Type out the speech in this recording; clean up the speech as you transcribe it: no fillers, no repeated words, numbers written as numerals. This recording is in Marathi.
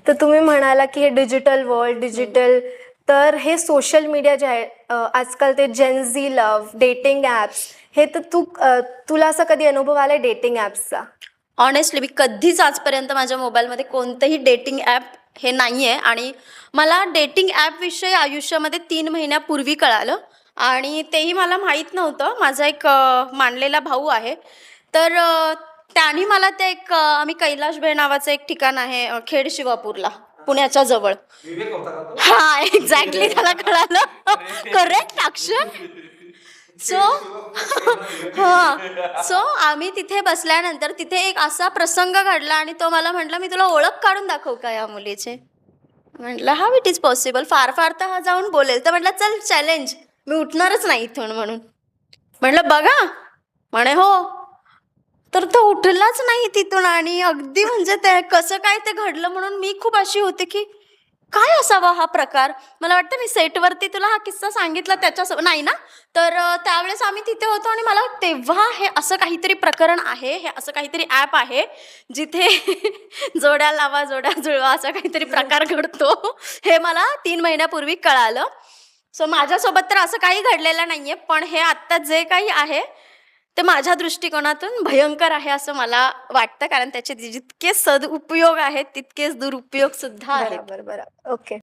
तर तुम्ही म्हणाला की हे डिजिटल वर्ल्ड, डिजिटल तर हे सोशल मीडिया जे आहे आजकाल ते जेन झी लव्ह, डेटिंग ॲप्स हे तर तुला असा कधी अनुभव आलाय डेटिंग ॲप्सचा? ऑनेस्टली मी कधीच आजपर्यंत माझ्या मोबाईलमध्ये कोणतंही डेटिंग ॲप हे नाही आहे आणि मला डेटिंग ॲपविषयी आयुष्यामध्ये 3 महिन्यापूर्वी कळालं आणि तेही मला माहीत नव्हतं. माझा एक मानलेला भाऊ आहे. तर त्याने मला ते आम्ही कैलाशबेट नावाचं एक ठिकाण आहे खेड शिवापूरला, पुण्याच्या जवळ. हां, एक्झॅक्टली त्याला कळालं. करेक्ट अक्षर. सो हां. सो आम्ही तिथे बसल्यानंतर तिथे एक असा प्रसंग घडला आणि तो मला म्हटला, "मी तुला ओळख काढून दाखवू का या मुलीची?" म्हटलं, "हाऊ इट इज पॉसिबल? फार फार तर हा जाऊन बोलेल." तर म्हटलं, "चल चॅलेंज. मी उठणारच नाही इथून म्हणून." म्हटलं, "बघा." म्हणे, "हो." तर तो उठलाच नाही तिथून आणि अगदी म्हणजे ते कसं काय ते घडलं म्हणून मी खूप अशी होते, की काय असावा हा प्रकार? मला वाटतं मी सेटवरती तुला हा किस्सा सांगितला नाही ना? तर त्यावेळेस आम्ही तिथे होतो आणि मला तेव्हा हे असं काहीतरी प्रकरण आहे, हे असं काहीतरी ॲप आहे, जिथे जोड्या लावा, जोड्या जुळवा असा काहीतरी प्रकार घडतो. हे मला 3 महिन्यापूर्वी कळालं. सो माझ्यासोबत तर असं काही घडलेलं नाहीये, पण हे आत्ता जे काही आहे, ते माझ्या दृष्टिकोनातून भयंकर आहे असं मला वाटतं. कारण त्याचे जितके सदुपयोग आहेत, तितकेच दुरुपयोग सुद्धा आहेत. बरोबर, बरोबर. ओके.